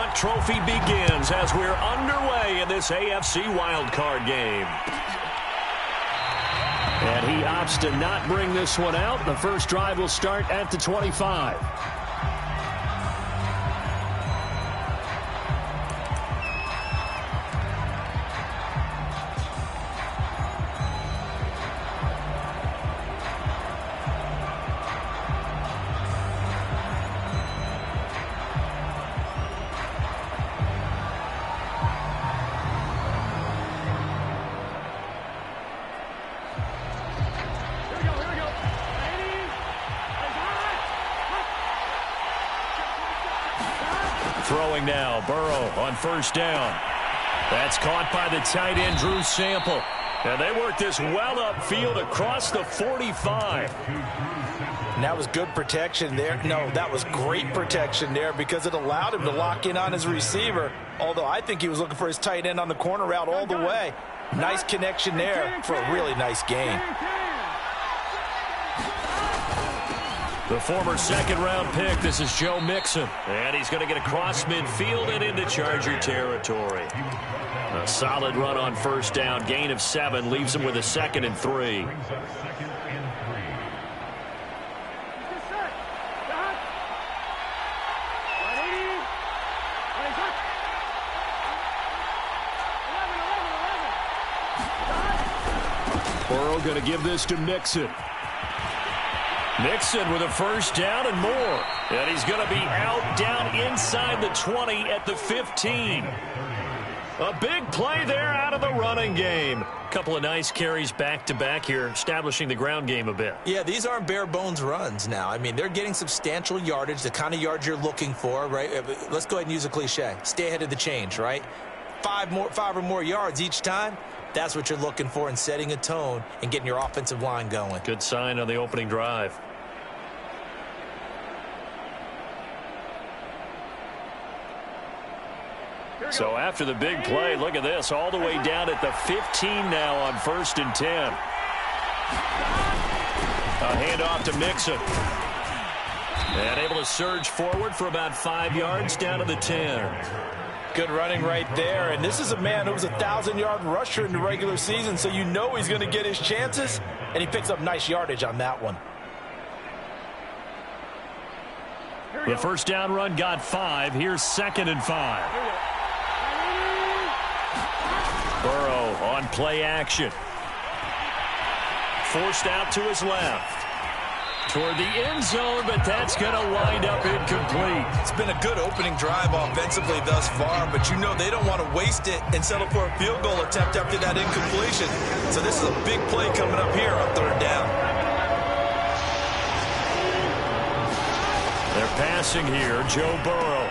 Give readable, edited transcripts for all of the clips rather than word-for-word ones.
Hunt Trophy begins as we're underway in this AFC wildcard game. And he opts to not bring this one out. The first drive will start at the 25. Throwing now, Burrow on first down. That's caught by the tight end, Drew Sample. And they work this well upfield across the 45. And that was good protection there. No, that was great protection there because it allowed him to lock in on his receiver. Although I think he was looking for his tight end on the corner route all the way. Nice connection there for a really nice gain. The former second-round pick, this is Joe Mixon. And he's going to get across midfield and into Charger territory. A solid run on first down. Gain of 7 leaves him with a 2nd and 3. Burrow going to give this to Mixon. Mixon with a first down and more. And he's going to be out down inside the 20 at the 15. A big play there out of the running game. Couple of nice carries back-to-back here, establishing the ground game a bit. Yeah, these aren't bare-bones runs now. I mean, they're getting substantial yardage, the kind of yards you're looking for, right? Let's go ahead and use a cliche. Stay ahead of the change, right? 5 or more yards each time. That's what you're looking for in setting a tone and getting your offensive line going. Good sign on the opening drive. So after the big play, look at this, all the way down at the 15 now on 1st and 10. A handoff to Mixon. And able to surge forward for about 5 yards down to the 10. Good running right there. And this is a man who was a 1,000-yard rusher in the regular season, so you know he's going to get his chances. And he picks up nice yardage on that one. The first down run got 5. Here's 2nd and 5. Burrow on play action. Forced out to his left. Toward the end zone, but that's going to wind up incomplete. It's been a good opening drive offensively thus far, but you know they don't want to waste it and settle for a field goal attempt after that incompletion. So this is a big play coming up here on 3rd down. They're passing here. Joe Burrow.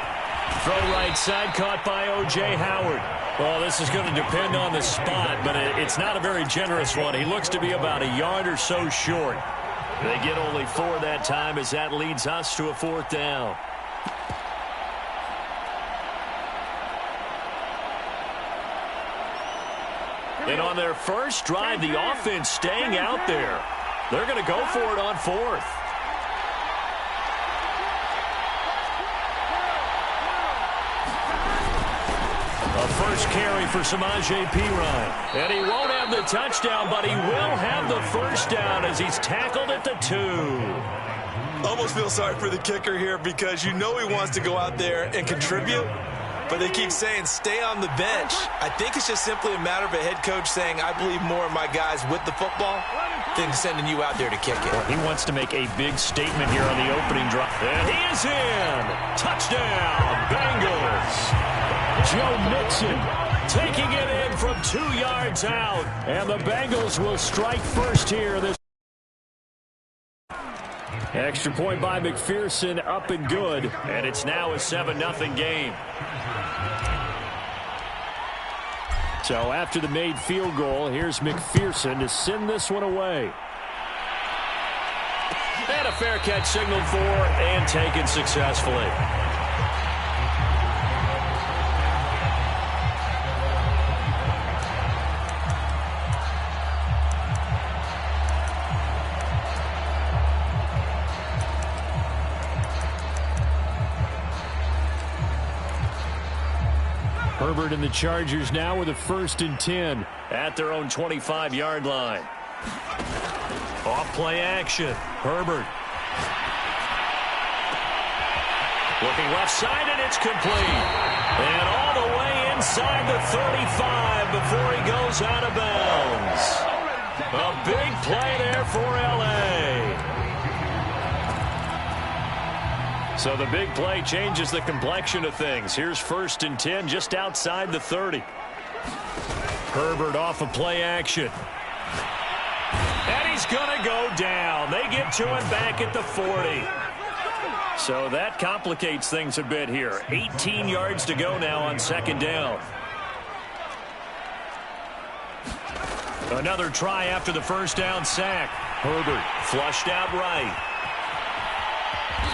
Throw right side, caught by O.J. Howard. Well, this is going to depend on the spot, but it's not a very generous one. He looks to be about a yard or so short. They get only 4 that time as that leads us to a 4th down. And on their first drive, the offense staying out there. They're going to go for it on 4th. A first carry for Samaje Perine. And he won't have the touchdown, but he will have the first down as he's tackled at the 2. Almost feel sorry for the kicker here because you know he wants to go out there and contribute, but they keep saying stay on the bench. I think it's just simply a matter of a head coach saying I believe more in my guys with the football than sending you out there to kick it. Well, he wants to make a big statement here on the opening drive. And he is in. Touchdown, Bengals. Joe Mixon taking it in from 2 yards out. And the Bengals will strike first here. This extra point by McPherson, up and good. And it's now a 7-0 game. So after the made field goal, here's McPherson to send this one away. And a fair catch signaled for and taken successfully. Herbert and the Chargers now with a 1st and 10 at their own 25-yard line. Off play action. Herbert. Looking left side, and it's complete. And all the way inside the 35 before he goes out of bounds. A big play there for L.A. So the big play changes the complexion of things. Here's 1st and 10 just outside the 30. Herbert off of play action. And he's going to go down. They get to him back at the 40. So that complicates things a bit here. 18 yards to go now on 2nd down. Another try after the 1st down sack. Herbert flushed out right.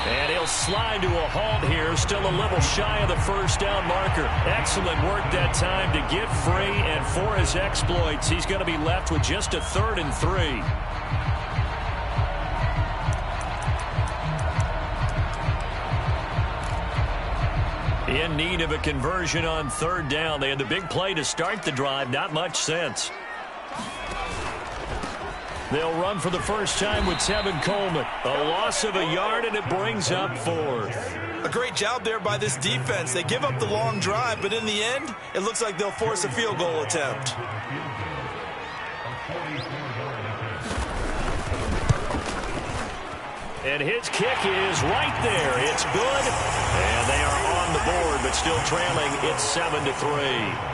And he'll slide to a halt here, still a little shy of the 1st down marker. Excellent work that time to get free, and for his exploits, he's going to be left with just a 3rd and 3. In need of a conversion on 3rd down. They had the big play to start the drive, not much sense. They'll run for the first time with Tevin Coleman. A loss of a yard, and it brings up 4th. A great job there by this defense. They give up the long drive, but in the end, it looks like they'll force a field goal attempt. And his kick is right there. It's good, and they are on the board, but still trailing. It's 7-3.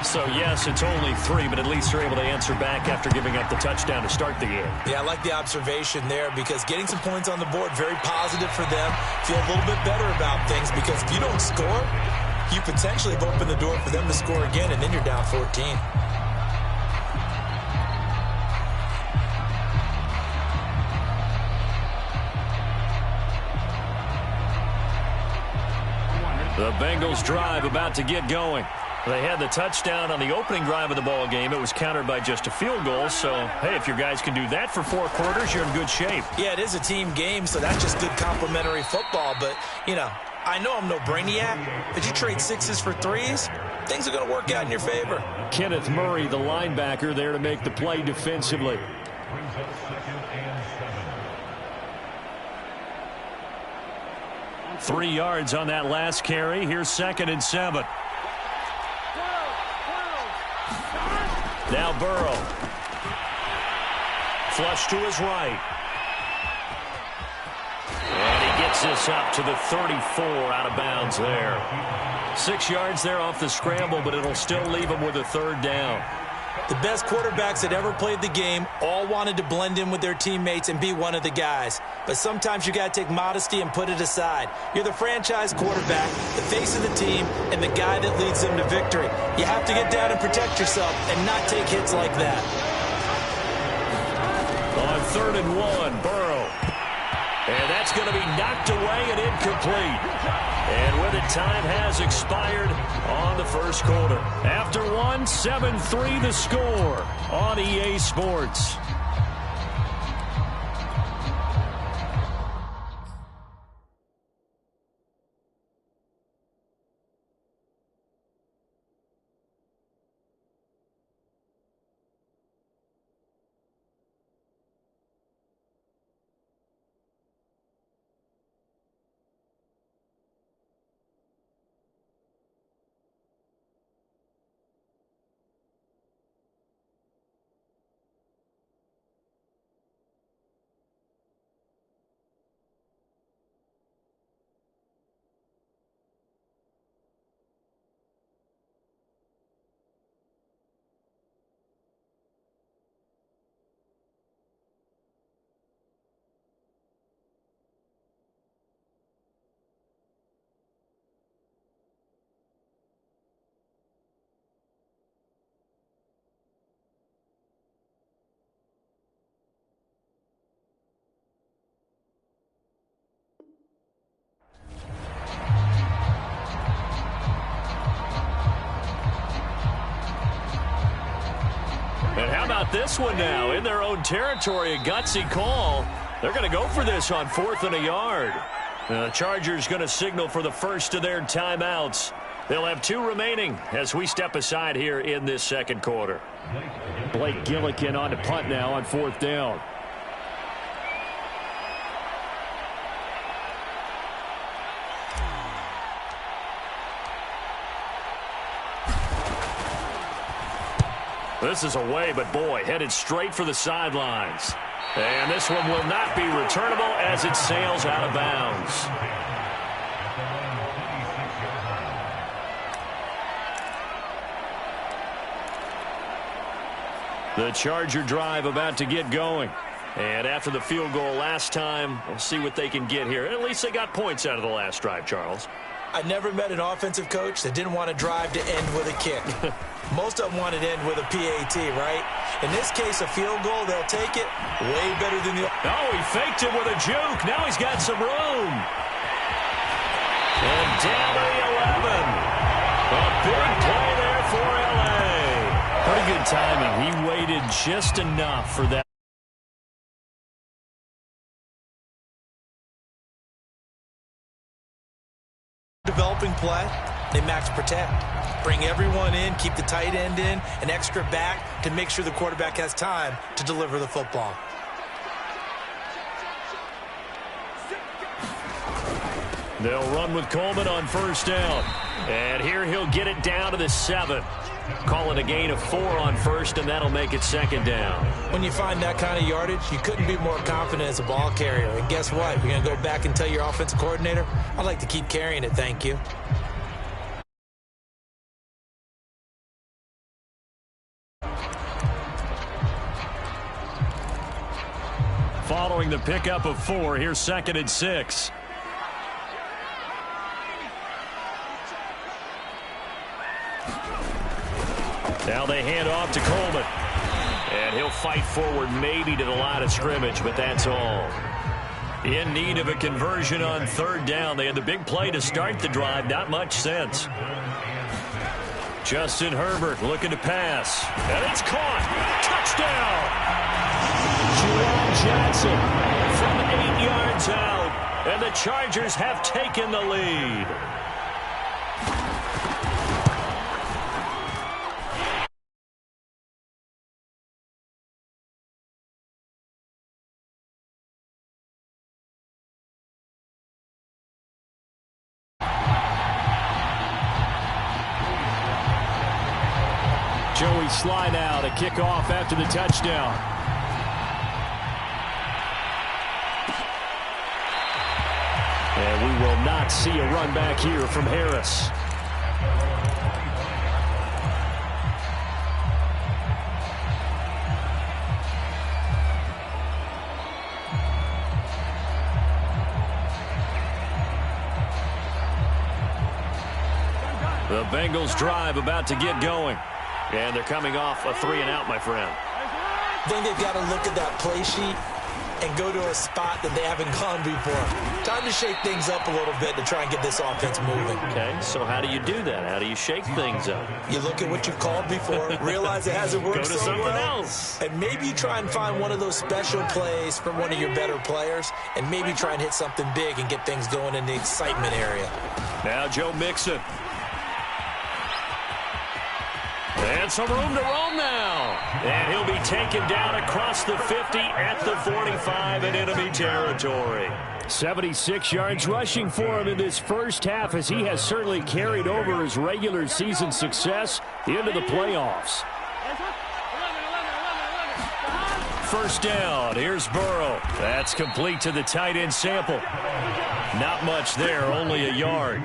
So, yes, it's only 3, but at least they're able to answer back after giving up the touchdown to start the game. Yeah, I like the observation there because getting some points on the board, very positive for them. Feel a little bit better about things because if you don't score, you potentially have opened the door for them to score again, and then you're down 14. The Bengals drive about to get going. They had the touchdown on the opening drive of the ball game. It was countered by just a field goal. So, hey, if your guys can do that for 4 quarters, you're in good shape. Yeah, it is a team game, so that's just good complimentary football. But, you know, I know I'm no brainiac, but you trade 6s for 3s, things are going to work out in your favor. Kenneth Murray, the linebacker, there to make the play defensively. Three yards on that last carry. Here's 2nd and 7. Now Burrow. Flush to his right. And he gets this up to the 34, out of bounds there. 6 yards there off the scramble, but it'll still leave him with a 3rd down. The best quarterbacks that ever played the game all wanted to blend in with their teammates and be one of the guys. But sometimes you got to take modesty and put it aside. You're the franchise quarterback, the face of the team, and the guy that leads them to victory. You have to get down and protect yourself and not take hits like that. On 3rd and 1, Burrow. And that's going to be knocked away and incomplete. And with it, time has expired on the 1st quarter. After 1, 7-3 the score on EA Sports. And how about this one now? In their own territory, a gutsy call. They're going to go for this on 4th and a yard. The Chargers going to signal for the first of their timeouts. They'll have 2 remaining as we step aside here in this second quarter. Blake Gillikin on to punt now on 4th down. This is away, but boy, headed straight for the sidelines. And this one will not be returnable as it sails out of bounds. The Charger drive about to get going. And after the field goal last time, we'll see what they can get here. At least they got points out of the last drive, Charles. I never met an offensive coach that didn't want to drive to end with a kick. Most of them wanted to end with a PAT, right? In this case, a field goal, they'll take it way better than the... Oh, he faked it with a juke. Now he's got some room. And down to the 11. A big play there for L.A. Pretty good timing. He waited just enough for that. Developing play, they max protect. Bring everyone in, keep the tight end in, an extra back to make sure the quarterback has time to deliver the football. They'll run with Coleman on 1st down. And here he'll get it down to the 7. Call it a gain of 4 on 1st, and that'll make it 2nd down. When you find that kind of yardage, you couldn't be more confident as a ball carrier. And guess what? You're going to go back and tell your offensive coordinator, I'd like to keep carrying it, thank you. Following the pickup of 4, here's 2nd and 6. Now they hand off to Coleman. And he'll fight forward maybe to the line of scrimmage, but that's all. In need of a conversion on 3rd down. They had the big play to start the drive. Not much sense. Justin Herbert looking to pass. And it's caught. Touchdown. Juwan Johnson from 8 yards out. And the Chargers have taken the lead. Joey Sly now to kick off after the touchdown. And we will not see a run back here from Harris. The Bengals drive about to get going. And they're coming off a 3-and-out, my friend. I think they've got to look at that play sheet and go to a spot that they haven't gone before. Time to shake things up a little bit to try and get this offense moving. Okay, so how do you do that? How do you shake things up? You look at what you've called before, realize it hasn't worked so well. Go to something else. And maybe you try and find one of those special plays from one of your better players, and maybe try and hit something big and get things going in the excitement area. Now Joe Mixon. And some room to roam now. And he'll be taken down across the 50 at the 45 in enemy territory. 76 yards rushing for him in this first half, as he has certainly carried over his regular season success into the playoffs. 1st down. Here's Burrow. That's complete to the tight end Sample. Not much there, only a yard.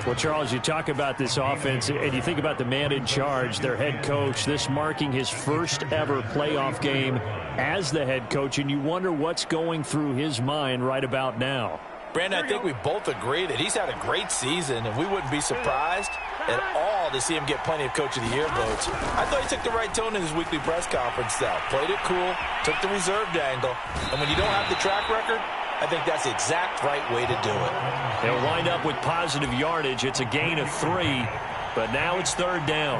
Well, Charles, you talk about this offense, and you think about the man in charge, their head coach, this marking his first ever playoff game as the head coach, and you wonder what's going through his mind right about now. Brandon, I think we both agree that he's had a great season, and we wouldn't be surprised at all to see him get plenty of Coach of the Year votes. I thought he took the right tone in his weekly press conference, though. Played it cool, took the reserved angle, and when you don't have the track record, I think that's the exact right way to do it. They'll wind up with positive yardage. It's a gain of 3, but now it's 3rd down.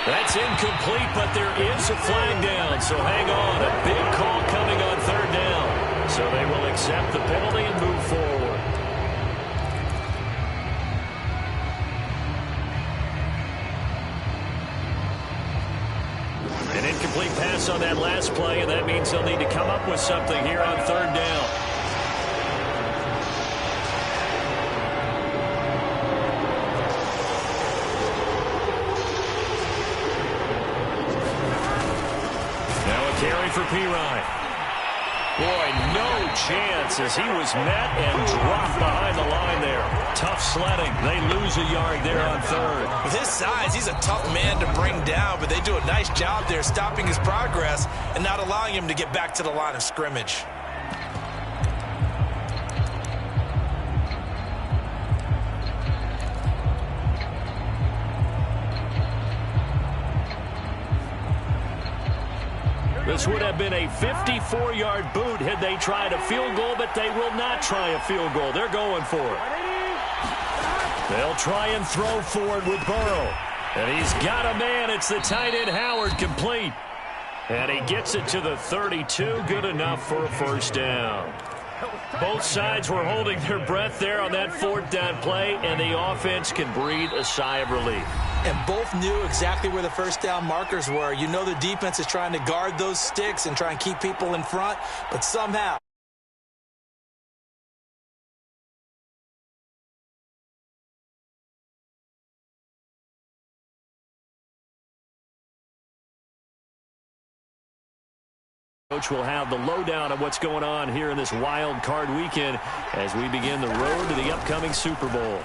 That's incomplete, but there is a flag down, so hang on. A big call coming on third down. So they will accept the penalty and move forward. An incomplete pass on that last play, and that means they'll need to come up with something here on third down. Carry for Pirine. Boy, no chance as he was met and dropped behind the line there. Tough sledding. They lose a yard there on third. With his size, he's a tough man to bring down, but they do a nice job there stopping his progress and not allowing him to get back to the line of scrimmage. This would have been a 54-yard boot had they tried a field goal, but they will not try a field goal. They're going for it. They'll try and throw forward with Burrow. And he's got a man. It's the tight end Howard, complete. And he gets it to the 32. Good enough for a first down. Both sides were holding their breath there on that fourth down play, and the offense can breathe a sigh of relief. And both knew exactly where the first down markers were. You know the defense is trying to guard those sticks and try and keep people in front, but somehow Coach will have the lowdown on what's going on here in this wild card weekend as we begin the road to the upcoming Super Bowl.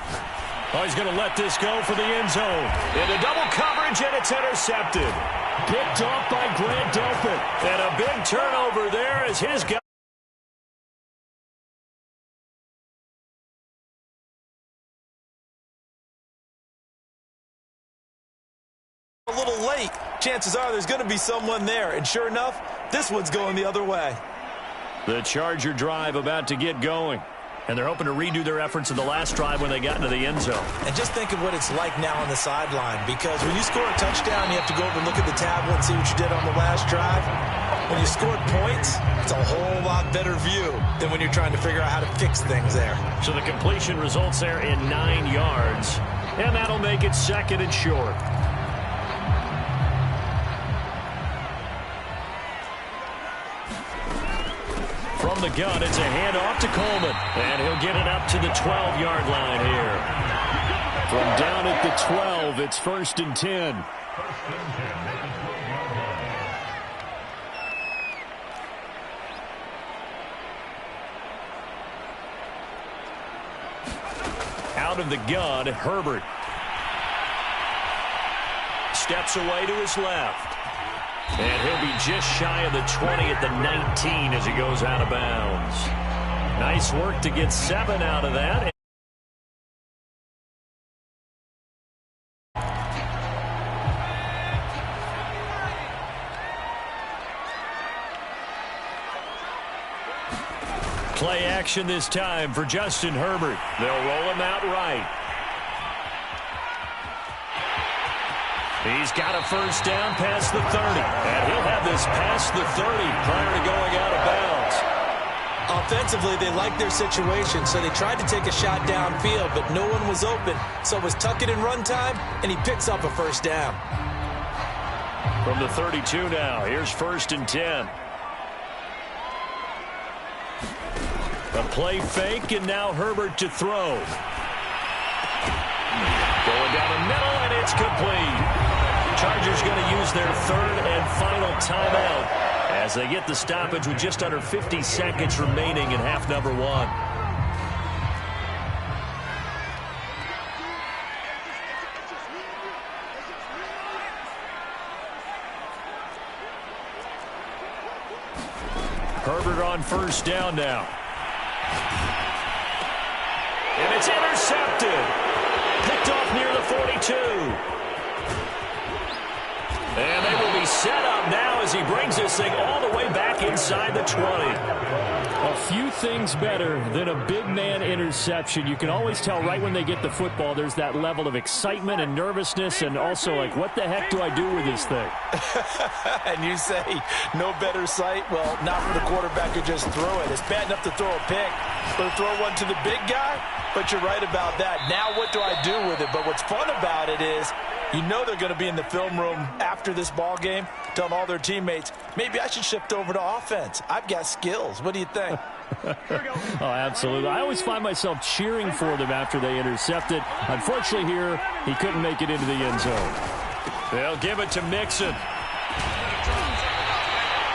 Oh, he's going to let this go for the end zone. Into double coverage, and it's intercepted. Picked off by Grant Delpit. And a big turnover there as his guy. a little late. Chances are there's going to be someone there. And sure enough, this one's going the other way. The Charger drive about to get going. And they're hoping to redo their efforts in the last drive when they got into the end zone. And just think of what it's like now on the sideline, because when you score a touchdown, you have to go over and look at the tablet and see what you did on the last drive. When you scored points, it's a whole lot better view than when you're trying to figure out how to fix things there. So the completion results there in 9 yards. And that'll make it second and short. From the gun, it's a handoff to Coleman. And he'll get it up to the 12-yard line here. From down at the 12, it's 1st and 10. Out of the gun, Herbert. Steps away to his left. And he'll be just shy of the 20 at the 19 as he goes out of bounds. Nice work to get 7 out of that. Play action this time for Justin Herbert. They'll roll him out right. He's got a first down past the 30. And he'll have this past the 30 prior to going out of bounds. Offensively, they liked their situation, so they tried to take a shot downfield, but no one was open. So it was tuck it in run time, and he picks up a first down. From the 32 now, here's 1st and 10. A play fake, and now Herbert to throw. Going down the middle, and it's complete. Chargers going to use their 3rd and final timeout as they get the stoppage with just under 50 seconds remaining in half number 1. Herbert on first down now. And it's intercepted. Picked off near the 42. And they will be set up now as he brings this thing all the way back inside the 20. Well, few things better than a big man interception. You can always tell right when they get the football, there's that level of excitement and nervousness, and also like, what the heck do I do with this thing? And you say, no better sight? Well, not for the quarterback who just threw it. It's bad enough to throw a pick, but to throw one to the big guy? But you're right about that. Now what do I do with it? But what's fun about it is, you know they're going to be in the film room after this ball game telling all their teammates, maybe I should shift over to offense. I've got skills. What do you think? Oh, absolutely. I always find myself cheering for them after they intercept it. Unfortunately here, he couldn't make it into the end zone. They'll give it to Mixon.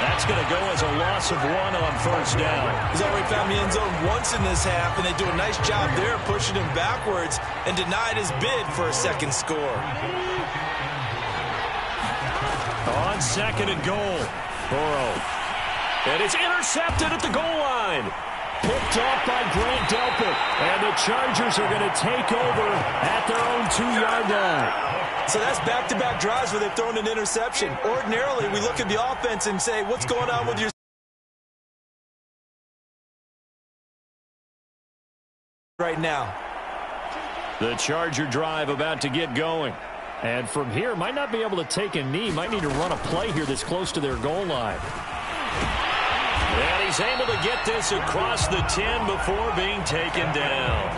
That's going to go as a loss of 1 on first down. He's already found the end zone once in this half, and they do a nice job there pushing him backwards and denied his bid for a second score. On second and goal, Burrow. And it's intercepted at the goal line. Picked off by Grant Delpit. And the Chargers are going to take over at their own 2-yard line. So that's back-to-back drives where they've thrown an interception. Ordinarily, we look at the offense and say, what's going on with your right now? The Charger drive about to get going. And from here, might not be able to take a knee. Might need to run a play here that's close to their goal line. And he's able to get this across the 10 before being taken down.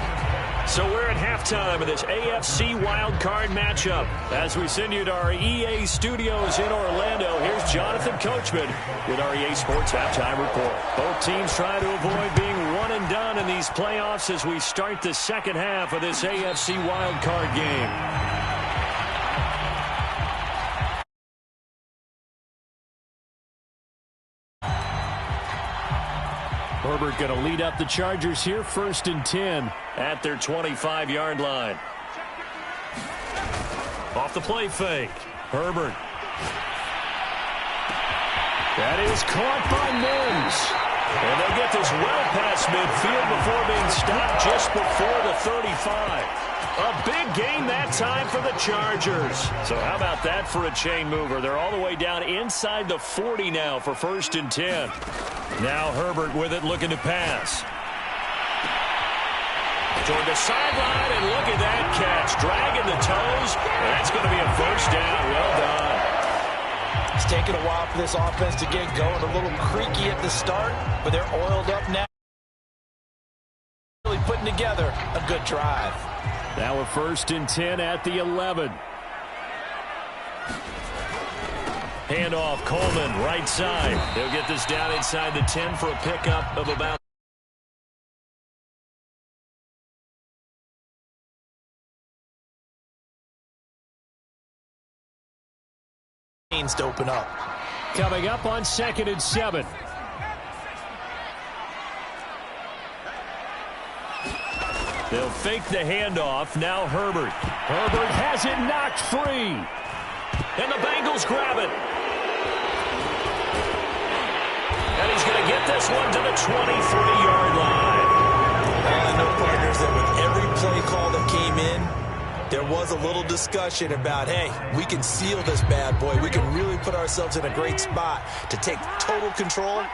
So we're at halftime of this AFC wildcard matchup. As we send you to our EA studios in Orlando, here's Jonathan Coachman with our EA Sports Halftime Report. Both teams trying to avoid being one and done in these playoffs as we start the second half of this AFC wildcard game. Herbert going to lead up the Chargers here, 1st and 10 at their 25-yard line. Off the play fake, Herbert. That is caught by Mims. And they get this well past midfield before being stopped just before the 35. A big gain that time for the Chargers. So how about that for a chain mover? They're all the way down inside the 40 now for 1st and 10. Now Herbert with it, looking to pass. Toward the sideline, and look at that catch. Dragging the toes, and that's going to be a first down. Well done. It's taken a while for this offense to get going. A little creaky at the start, but they're oiled up now. Really putting together a good drive. Now a 1st and 10 at the 11. Handoff, Coleman, right side. He'll get this down inside the 10 for a pickup of about. To open up. Coming up on 2nd and 7. They'll fake the handoff. Now Herbert. Herbert has it knocked free. And the Bengals grab it. And he's going to get this one to the 23-yard line. I know, partners, that with every play call that came in, there was a little discussion about, hey, we can seal this bad boy. We can really put ourselves in a great spot to take total control,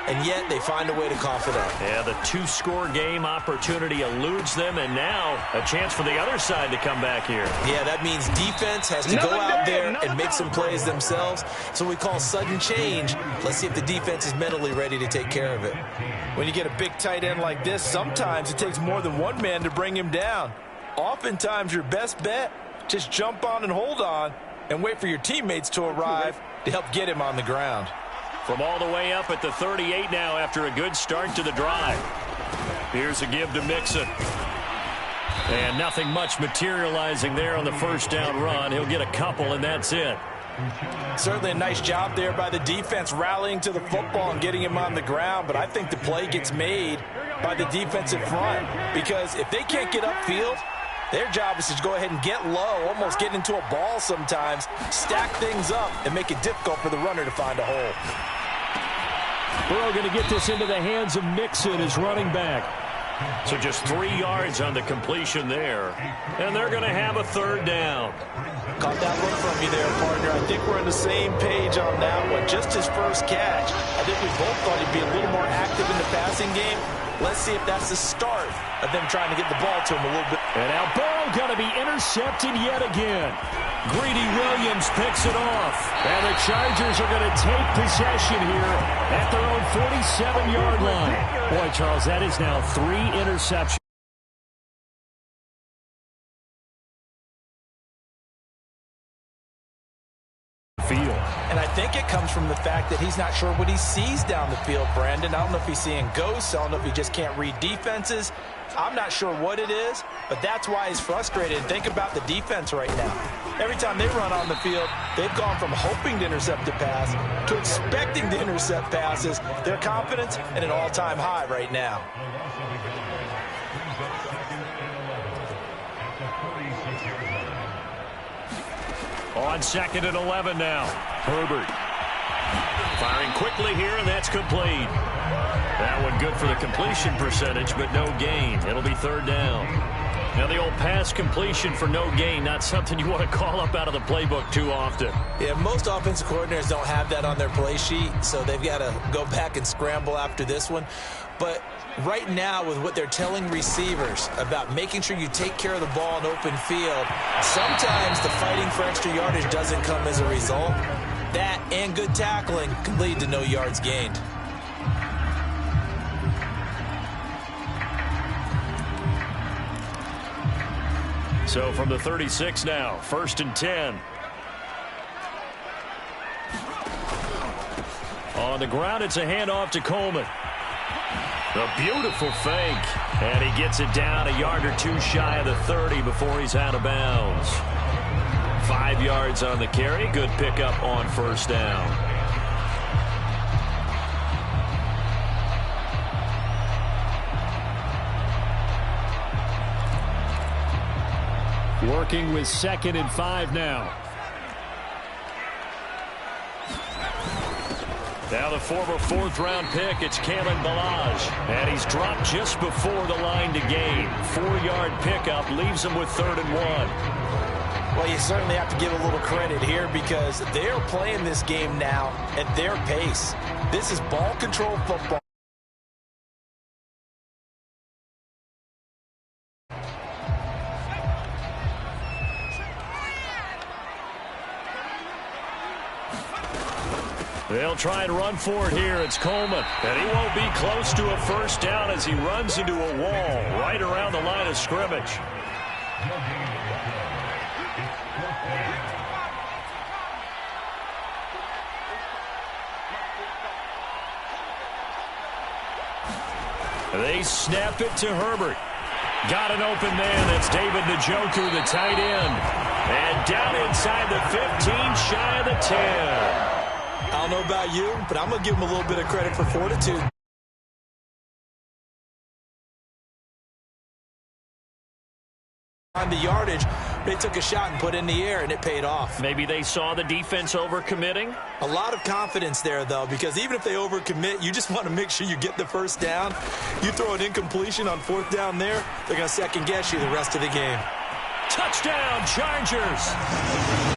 and yet they find a way to cough it up. Yeah, the 2-score game opportunity eludes them, and now a chance for the other side to come back here. Yeah, that means defense has to go out there and make some plays themselves. So we call sudden change. Let's see if the defense is mentally ready to take care of it. When you get a big tight end like this, sometimes it takes more than one man to bring him down. Oftentimes, your best bet, just jump on and hold on and wait for your teammates to arrive to help get him on the ground. From all the way up at the 38 now after a good start to the drive. Here's a give to Mixon. And nothing much materializing there on the first down run. He'll get a couple, and that's it. Certainly a nice job there by the defense rallying to the football and getting him on the ground, but I think the play gets made by the defensive front because if they can't get upfield, their job is to go ahead and get low, almost get into a ball sometimes, stack things up, and make it difficult for the runner to find a hole. Burrow going to get this into the hands of Mixon, his running back. So just 3 yards on the completion there. And they're going to have a third down. Caught that look from you there, partner. I think we're on the same page on that one. Just his first catch. I think we both thought he'd be a little more active in the passing game. Let's see if that's the start of them trying to get the ball to him a little bit. And now Burrow going to be intercepted yet again. Greedy Williams picks it off. And the Chargers are going to take possession here at their own 47-yard line. Boy, Charles, that is now 3 interceptions. Field. And I think it comes from the fact that he's not sure what he sees down the field, Brandon. I don't know if he's seeing ghosts. I don't know if he just can't read defenses. I'm not sure what it is, but that's why he's frustrated. Think about the defense right now. Every time they run on the field, they've gone from hoping to intercept a pass to expecting to intercept passes. Their confidence at an all-time high right now. On 2nd and 11 now. Herbert firing quickly here, and that's complete. That one good for the completion percentage, but no gain. It'll be 3rd down. Now the old pass completion for no gain, not something you want to call up out of the playbook too often. Yeah, most offensive coordinators don't have that on their play sheet, so they've got to go back and scramble after this one. But right now, with what they're telling receivers about making sure you take care of the ball in open field, sometimes the fighting for extra yardage doesn't come as a result. That and good tackling can lead to no yards gained. So from the 36 now, 1st and 10. On the ground, it's a handoff to Coleman. A beautiful fake. And he gets it down a yard or 2 shy of the 30 before he's out of bounds. 5 yards on the carry. Good pickup on 1st down. Working with 2nd and 5 now. Now the former 4th-round pick, it's Kalen Ballage. And he's dropped just before the line to gain. 4-yard pickup leaves him with 3rd and 1. Well, you certainly have to give a little credit here because they're playing this game now at their pace. This is ball control football. They'll try and run for it here. It's Coleman. And he won't be close to a 1st down as he runs into a wall right around the line of scrimmage. They snap it to Herbert. Got an open man. That's David Njoku, the tight end. And down inside the 15, shy of the 10. I don't know about you, but I'm going to give him a little bit of credit for fortitude. On the yardage, they took a shot and put it in the air, and it paid off. Maybe they saw the defense overcommitting. A lot of confidence there, though, because even if they overcommit, you just want to make sure you get the 1st down. You throw an incompletion on 4th down there, they're going to second-guess you the rest of the game. Touchdown, Chargers!